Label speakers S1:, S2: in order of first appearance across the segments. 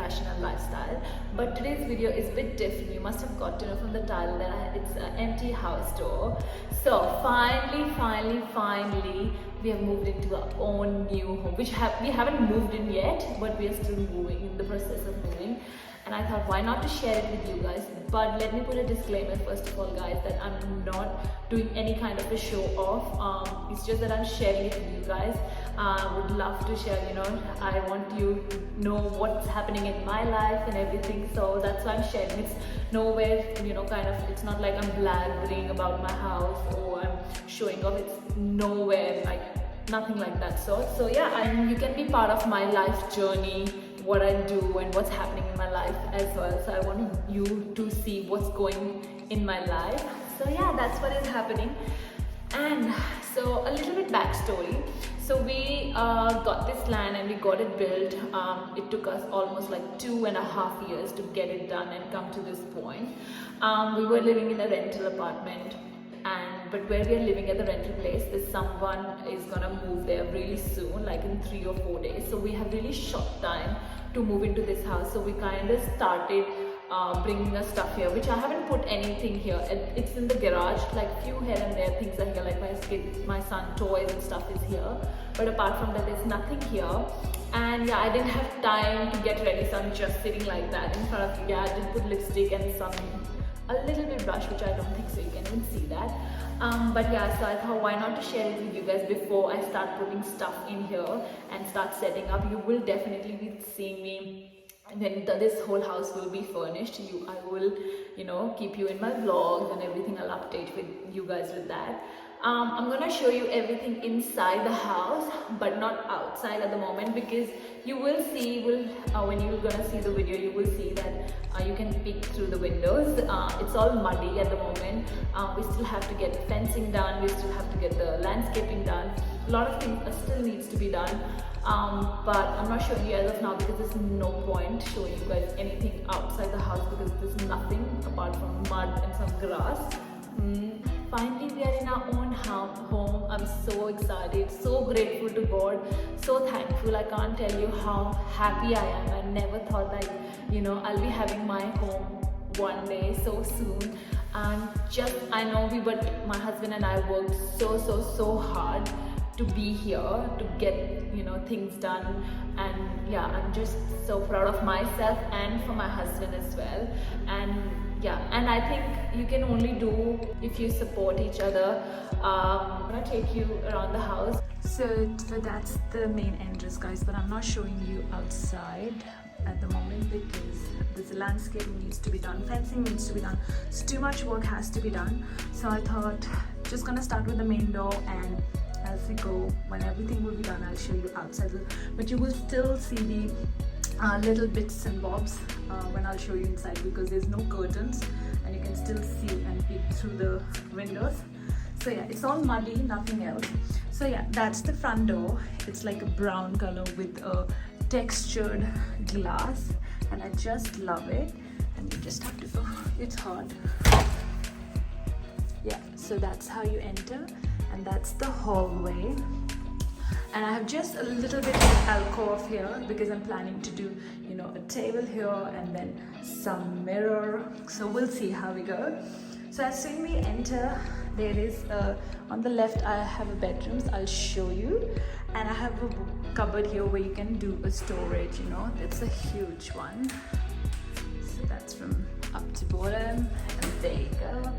S1: fashion and lifestyle. But today's video is a bit different. You must have got to know from the title that it's an empty house tour. So finally, we have moved into our own new home, which we haven't moved in yet, but we are still moving, in the process of moving. And I thought, why not to share it with you guys? But let me put a disclaimer first of all, guys, that I'm not doing any kind of a show off. It's just that I'm sharing it with you guys. I would love to share, I want you to know what's happening in my life and everything. So that's why I'm sharing. It's nowhere, it's not like I'm blabbering about my house or I'm showing off. It's nowhere, like nothing like that. So yeah, and you can be part of my life journey, what I do and what's happening in my life as well. So I want you to see what's going in my life. So yeah, that's what is happening. And so a little bit backstory. So we got this land and we got it built. It took us almost like 2.5 years to get it done and come to this point. We were living in a rental apartment, but where we are living at the rental place, someone is gonna move there really soon, like in 3 or 4 days. So we have really short time to move into this house. So we kind of started bringing our stuff here, which I haven't put anything here. It's in the garage, like few here and there things are here, like my son toys and stuff is here. But apart from that, there's nothing here. And yeah, I didn't have time to get ready, so I'm just sitting like that in front of you. Yeah, I did put lipstick and a little bit blush, which I don't think so you can even see that. But yeah, so I thought, why not to share it with you guys before I start putting stuff in here and start setting up. You will definitely be seeing me when this whole house will be furnished. I will keep you in my vlogs and everything. I'll update with you guys with that. I'm gonna show you everything inside the house, but not outside at the moment, because you will see, when you're gonna see the video, you will see that you can peek through the windows. It's all muddy at the moment. We still have to get the fencing done, we still have to get the landscaping done. A lot of things still needs to be done. But I'm not showing you as of now, because there's no point showing you guys anything outside the house, because there's nothing apart from mud and some grass. Finally, we are in our own home. I'm so excited, so grateful to God, so thankful. I can't tell you how happy I am. I never thought that I'll be having my home one day so soon. And I know my husband and I worked so hard to be here, to get things done. And yeah, I'm just so proud of myself and for my husband as well. And yeah, and I think you can only do if you support each other. I'm gonna take you around the house. So that's the main entrance, guys, but I'm not showing you outside at the moment, because this landscape needs to be done, fencing needs to be done, so too much work has to be done. So I thought, just gonna start with the main door, and as we go, when everything will be done, I'll show you outside. But you will still see the little bits and bobs when I'll show you inside, because there's no curtains and you can still see and peek through the windows. So yeah, it's all muddy, nothing else. So yeah, that's the front door. It's like a brown color with a textured glass, and I just love it. And you just have to, it's hard. Yeah, so that's how you enter, and that's the hallway. And I have just a little bit of alcove here, because I'm planning to do a table here and then some mirror. So we'll see how we go. So as soon we enter, there is on the left I have a bedrooms. I'll show you. And I have a cupboard here where you can do a storage. That's a huge one. So that's from up to bottom, and there you go.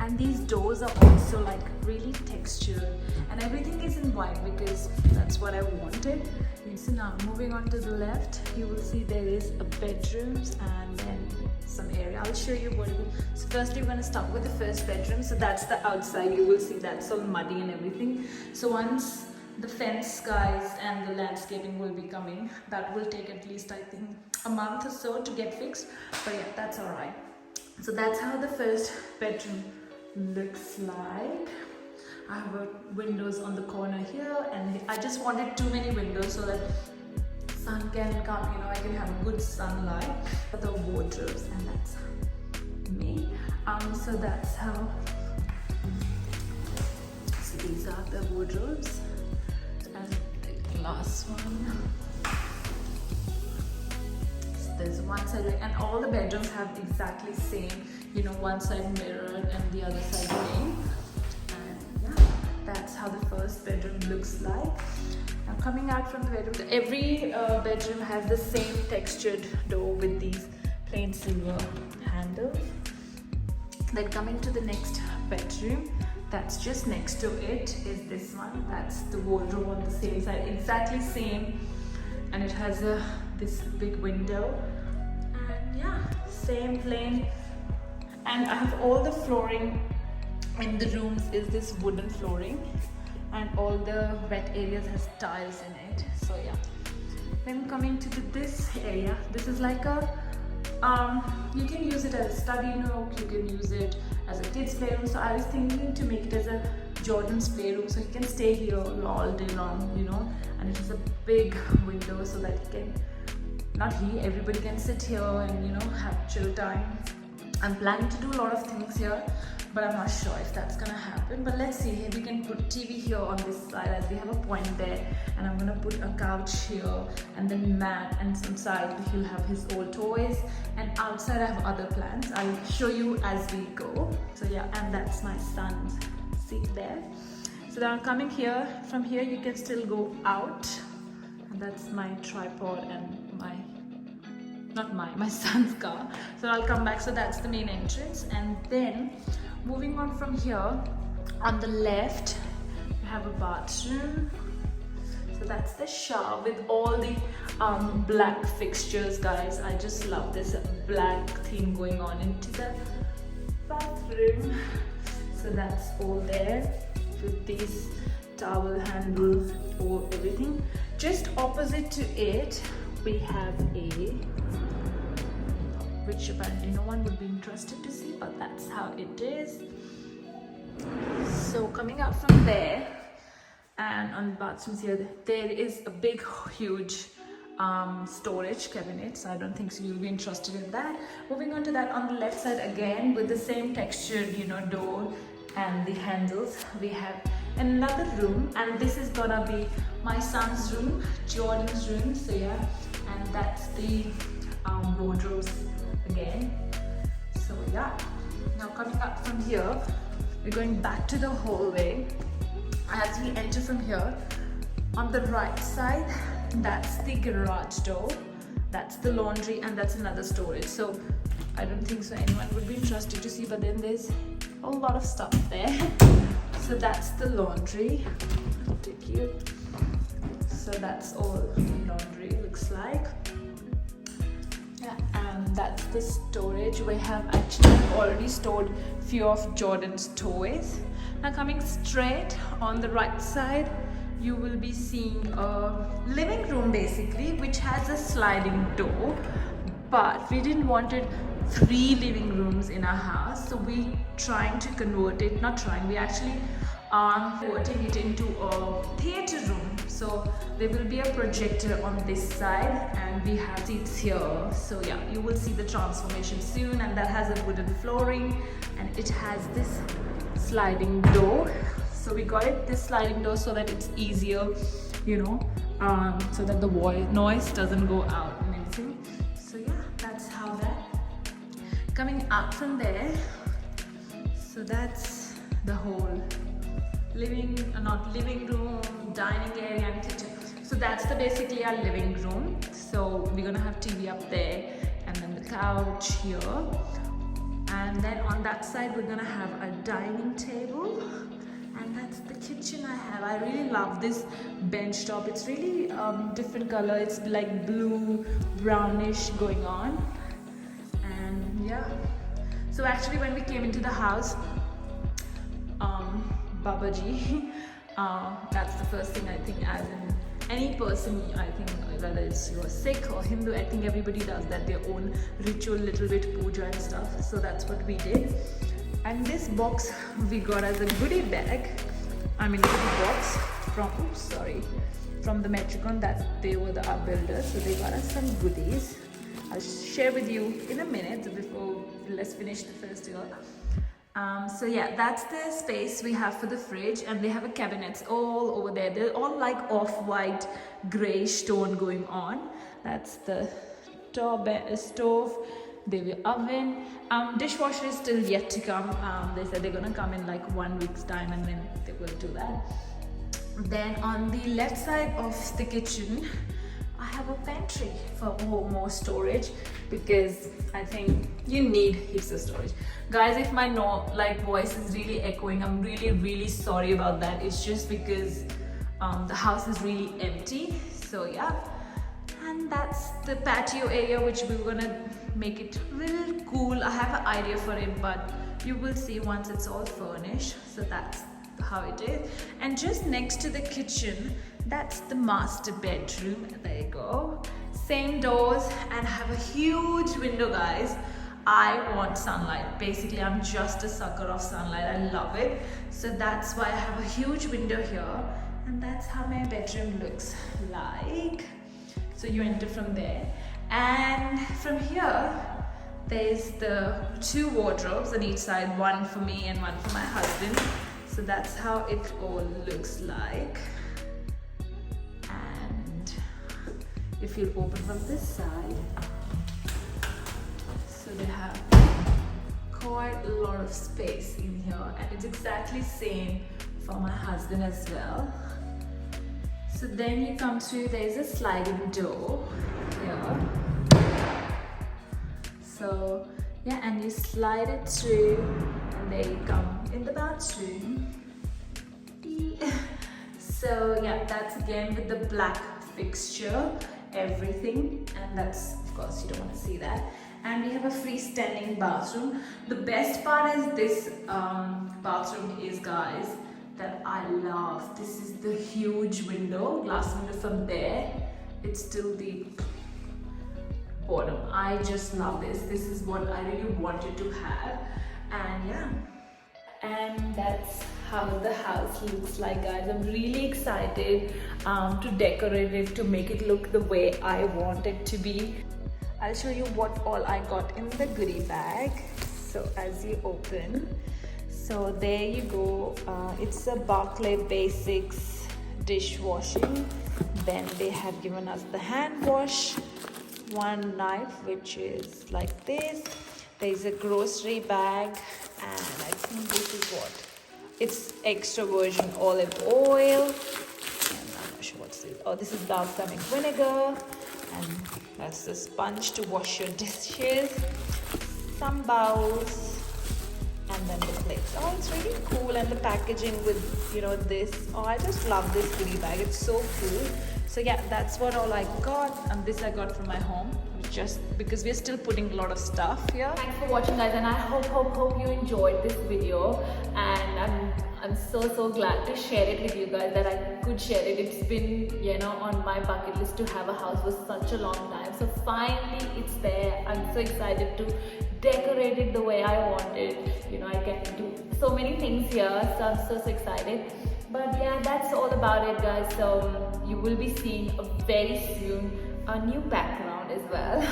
S1: And these doors are also like really textured, and everything is in white because that's what I wanted. So now moving on to the left, you will see there is a bedrooms and then some area. I'll show you what it is. So firstly, we're going to start with the first bedroom. So that's the outside. You will see that's all muddy and everything. So once the fence, guys, and the landscaping will be coming, that will take at least, I think, a month or so to get fixed. But yeah, that's all right. So that's how the first bedroom looks like. I have windows on the corner here, and I just wanted too many windows so that sun can come, I can have good sunlight for the wardrobes, and that's me. So that's how, so these are the wardrobes, and the glass one. So
S2: there's one side, and all the bedrooms have exactly same, you know, one side mirror and the other side pane. And yeah, that's how the first bedroom looks like. Now coming out from the bedroom, every bedroom has the same textured door with these plain silver handles. Then coming to the next bedroom, that's just next to it is this one. That's the wardrobe on the same side, exactly same, and it has this big window. And yeah, same plain. And I have all the flooring in the rooms is this wooden flooring, and all the wet areas has tiles in it. So yeah. Then coming to this area, this is like a you can use it as a study nook, you can use it as a kids playroom. So I was thinking to make it as a Jordan's playroom, so he can stay here all day long, you know. And it is a big window so that he can, everybody can sit here and, you know, have chill time. I'm planning to do a lot of things here, but I'm not sure if that's gonna happen. But let's see. We can put TV here on this side as we have a point there, and I'm gonna put a couch here, and then mat, and some side he'll have his old toys, and outside I have other plans. I'll show you as we go. So yeah, and that's my son's seat there. So then I'm coming here. From here you can still go out, and that's my tripod and my son's car. So I'll come back. So that's the main entrance, and then moving on from here, on the left you have a bathroom. So that's the shower with all the black fixtures, guys. I just love this black theme going on into the bathroom. So that's all there with these towel handles for everything. Just opposite to it we have which apparently no one would be interested to see, but that's how it is. So coming out from there, and on the bathrooms here, there is a big huge storage cabinet, so I don't think so you'll be interested in that. Moving on to that, on the left side again with the same textured, you know, door and the handles, we have another room, and this is gonna be my son's room, Jordan's room. So yeah, and that's the wardrobes again. So yeah, now coming up from here, we're going back to the hallway. As we enter from here, on the right side, that's the garage door, that's the laundry, and that's another storage. So I don't think so anyone would be interested to see, but then there's a lot of stuff there. So that's the laundry. Take you. So that's all laundry looks like. Yeah, and that's the storage. We have actually already stored few of Jordan's toys. Now coming straight on the right side, you will be seeing a living room basically, which has a sliding door, but we didn't wanted 3 living rooms in our house, so we trying to convert it, we actually are converting it into a theater room. So there will be a projector on this side, and we have seats here. So yeah, you will see the transformation soon. And that has a wooden flooring, and it has this sliding door. So we got it this sliding door so that it's easier, you know, so that the noise doesn't go out and everything. So yeah, that's how that. Coming out from there, so that's the whole living room, dining area, and kitchen. So that's basically our living room. So we're gonna have TV up there, and then the couch here, and then on that side we're gonna have a dining table, and that's the kitchen I have. I really love this bench top. It's really different color. It's like blue brownish going on, and yeah. So actually when we came into the house, Babaji, that's the first thing I think, as in any person, I think, whether it's you're Sikh or Hindu, I think everybody does that, their own ritual, little bit puja and stuff. So that's what we did. And this box we got as a goodie bag, goodie box from the Metricon, that they were our builders, so they got us some goodies. I'll share with you in a minute. Before, let's finish the first year. So yeah, that's the space we have for the fridge, and they have a cabinets all over there. They're all like off-white, grayish tone going on. That's the stove, there'll be oven. Dishwasher is still yet to come. They said they're gonna come in like 1 week's time, and then they will do that. Then on the left side of the kitchen, I have a pantry for more storage, because I think you need heaps of storage. Guys, if my voice is really echoing, I'm really sorry about that. It's just because the house is really empty. So yeah, and that's the patio area, which we're gonna make it real cool. I have an idea for it, but you will see once it's all furnished. So that's how it is. And just next to the kitchen, that's the master bedroom. There you go, same doors, and have a huge window. Guys, I want sunlight. Basically, I'm just a sucker of sunlight. I love it. So that's why I have a huge window here, and that's how my bedroom looks like. So you enter from there, and from here there's the 2 wardrobes on each side, one for me and one for my husband. So that's how it all looks like. And if you open from this side, so they have quite a lot of space in here, and it's exactly same for my husband as well. So then you come through, there's a sliding door here. So yeah, and you slide it through, and there you come in the bathroom. So yeah, that's again with the black fixture, everything, and that's, of course, you don't want to see that. And we have a freestanding bathroom. The best part is this bathroom is, guys, that I love. This is the huge window, glass window from there. It's still the bottom. I just love this. This is what I really wanted to have. And yeah, and that's how the house looks like, guys. I'm really excited to decorate it, to make it look the way I want it to be. I'll show you what all I got in the goodie bag. So as you open, so there you go. It's a Barclay Basics dishwashing. Then they have given us the hand wash, one knife which is like this. There's a grocery bag, and I think this is what, it's extra virgin olive oil, and I'm not sure what's this. Oh, this is balsamic vinegar, and that's the sponge to wash your dishes, some bowls, and then the plates. Oh, it's really cool, and the packaging with, you know, this. Oh, I just love this goodie bag. It's so cool. So yeah, that's what all I got, and this I got from my home, just because we're still putting a lot of stuff here. Thanks for watching, guys, and I hope you enjoyed this video, and I'm so glad to share it with you guys, that I could share it. It's been, you know, on my bucket list to have a house for such a long time. So finally it's there. I'm so excited to decorate it the way I want it. You know, I can do so many things here, so I'm so excited. But yeah, that's all about it, guys. So you will be seeing very soon a new background as well.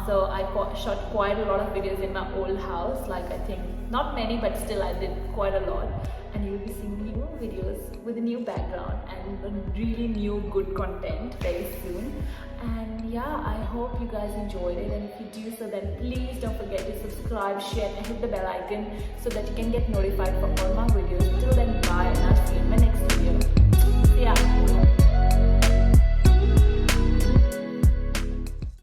S2: So I shot quite a lot of videos in my old house, like I think not many, but still I did quite a lot, and you will be seeing new videos with a new background and really new good content very soon. And yeah, I hope you guys enjoyed it, and if you do so, then please don't forget to subscribe, share, and hit the bell icon so that you can get notified for all my videos. Till then, bye, and I'll see you in my next video. See ya.